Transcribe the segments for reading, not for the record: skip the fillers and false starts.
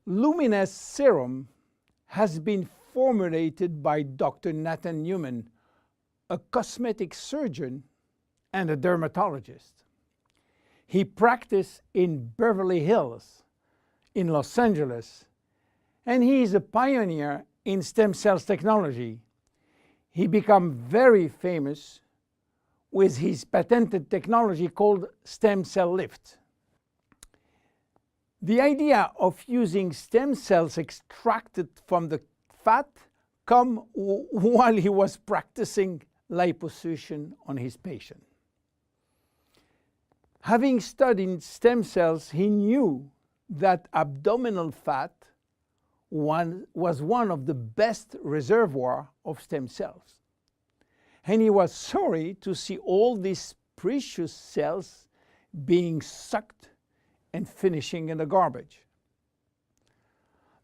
Luminesce serum has been formulated by Dr. Nathan Newman, a cosmetic surgeon and a dermatologist. He practiced in Beverly Hills, in Los Angeles, and he is a pioneer in stem cells technology. He became very famous with his patented technology called stem cell lift. The idea of using stem cells extracted from the fat came while he was practicing liposuction on his patient. Having studied stem cells, he knew that abdominal fat was one of the best reservoirs of stem cells. And he was sorry to see all these precious cells being sucked and finishing in the garbage.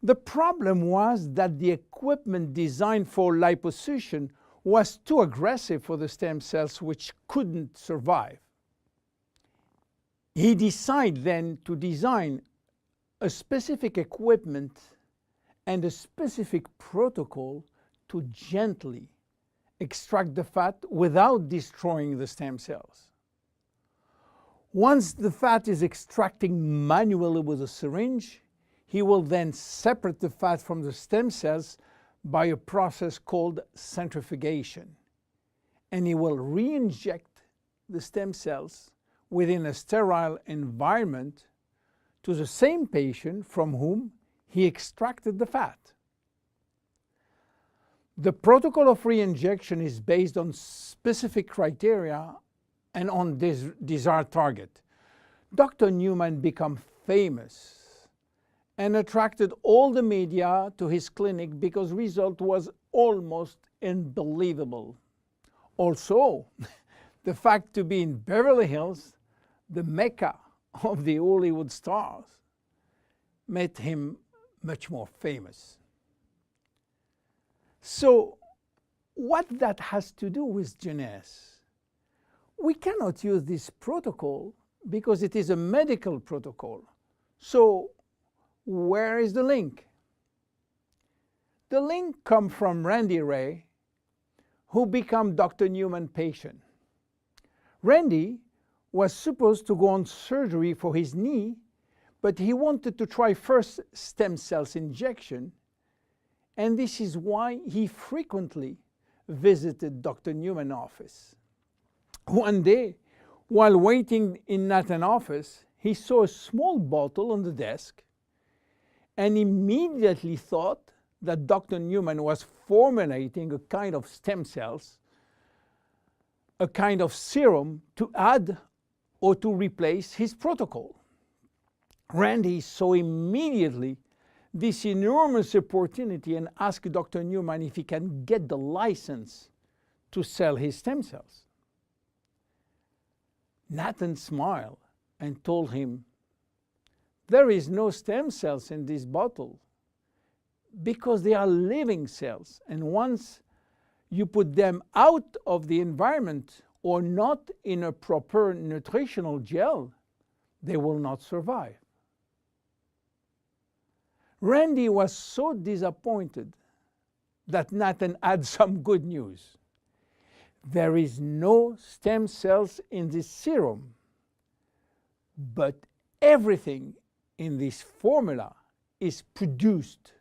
The problem was that the equipment designed for liposuction was too aggressive for the stem cells, which couldn't survive. He decided then to design a specific equipment and a specific protocol to gently extract the fat without destroying the stem cells. Once the fat is extracting manually with a syringe, he will then separate the fat from the stem cells by a process called centrifugation. And he will re-inject the stem cells within a sterile environment to the same patient from whom he extracted the fat. The protocol of re-injection is based on specific criteria and on this desired target. Dr. Newman became famous and attracted all the media to his clinic because the result was almost unbelievable. Also, the fact to be in Beverly Hills, the mecca of the Hollywood stars, made him much more famous. So, what that has to do with Luminesce? We cannot use this protocol because it is a medical protocol. So, where is the link? The link comes from Randy Ray, who became Dr. Newman's patient. Randy was supposed to go on surgery for his knee, but he wanted to try first stem cells injection, and this is why he frequently visited Dr. Newman's office. One day, while waiting in Nathan's office, he saw a small bottle on the desk and immediately thought that Dr. Newman was formulating a kind of stem cells, a kind of serum to add or to replace his protocol. Randy saw immediately this enormous opportunity and asked Dr. Newman if he can get the license to sell his stem cells. Nathan smiled and told him, "There is no stem cells in this bottle because they are living cells, and once you put them out of the environment or not in a proper nutritional gel, they will not survive." Randy was so disappointed that Nathan had some good news. There is no stem cells in this serum, but everything in this formula is produced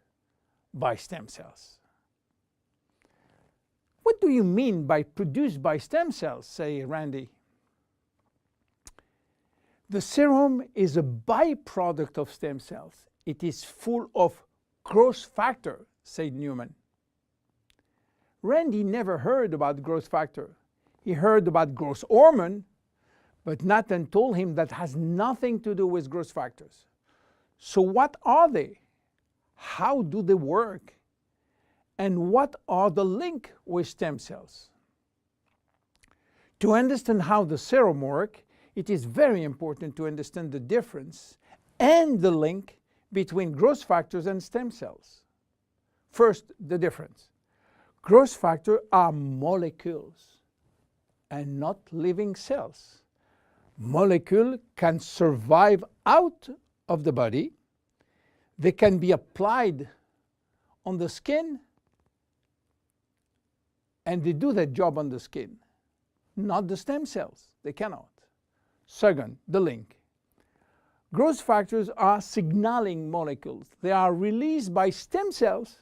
by stem cells. What do you mean by produced by stem cells, say Randy? The serum is a byproduct of stem cells. It is full of growth factor, said Newman. Randy never heard about growth factor. He heard about growth hormone, but Nathan told him that has nothing to do with growth factors. So what are they? How do they work? And what are the link with stem cells? To understand how the serum works, it is very important to understand the difference and the link between growth factors and stem cells. First, the difference. Growth factors are molecules and not living cells. Molecule can survive out of the body. They can be applied on the skin, and they do their job on the skin, not the stem cells. They cannot. Second, the link. Growth factors are signaling molecules. They are released by stem cells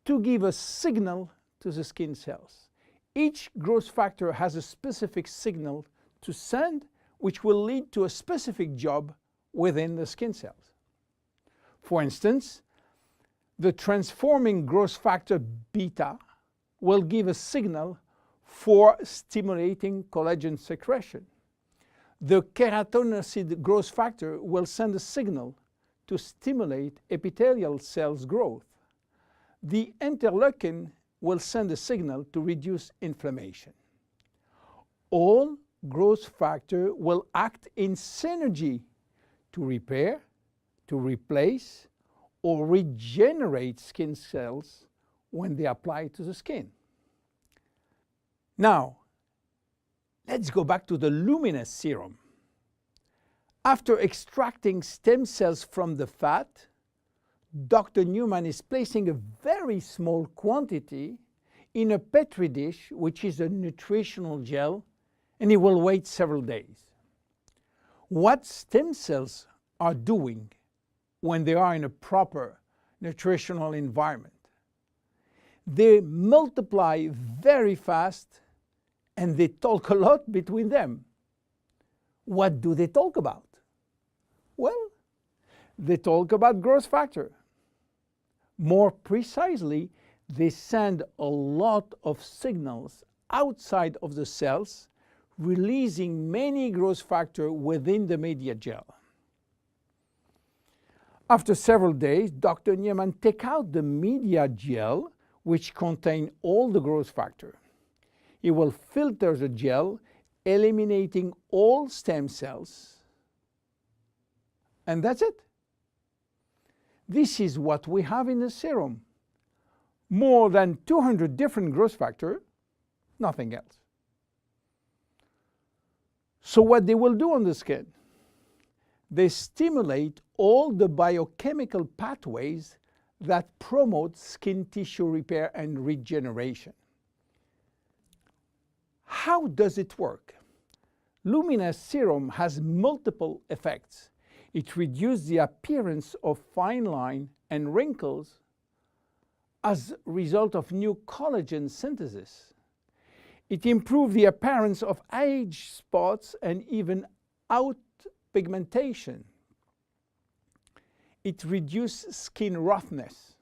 to give a signal to the skin cells. Each growth factor has a specific signal to send, which will lead to a specific job within the skin cells. For instance, the transforming growth factor beta will give a signal for stimulating collagen secretion. The keratinocyte growth factor will send a signal to stimulate epithelial cells growth. The interleukin will send a signal to reduce inflammation. All growth factors will act in synergy to repair, to replace, or regenerate skin cells when they apply to the skin. Now, let's go back to the Luminesce serum. After extracting stem cells from the fat, Dr. Newman is placing a very small quantity in a Petri dish, which is a nutritional gel, and he will wait several days. What stem cells are doing when they are in a proper nutritional environment? They multiply very fast and they talk a lot between them. What do they talk about? Well, they talk about growth factor. More precisely, they send a lot of signals outside of the cells, releasing many growth factors within the media gel. After several days, Dr. Newman takes out the media gel, which contains all the growth factor. He will filter the gel, eliminating all stem cells, and that's it. This is what we have in the serum. More than 200 different growth factors, nothing else. So what they will do on the skin? They stimulate all the biochemical pathways that promote skin tissue repair and regeneration. How does it work? Luminesce serum has multiple effects. It reduces the appearance of fine lines and wrinkles as a result of new collagen synthesis. It improves the appearance of age spots and even out pigmentation. It reduces skin roughness.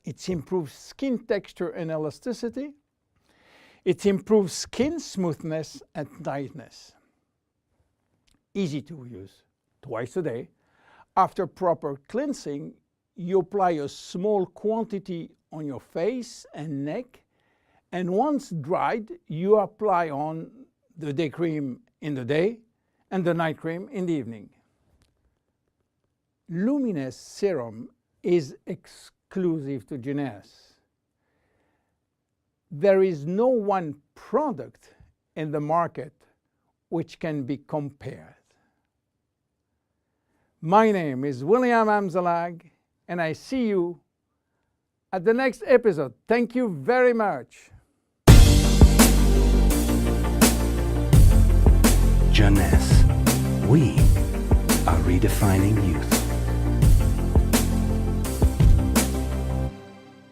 It improves skin texture and elasticity. It improves skin smoothness and tightness. Easy to use, twice a day. After proper cleansing, you apply a small quantity on your face and neck, and once dried, you apply on the day cream in the day and the night cream in the evening. Luminesce serum is exclusive to Luminesce. There is no one product in the market which can be compared. My name is William Amzalag, and I see you at the next episode. Thank you very much. Luminesce. We are redefining youth.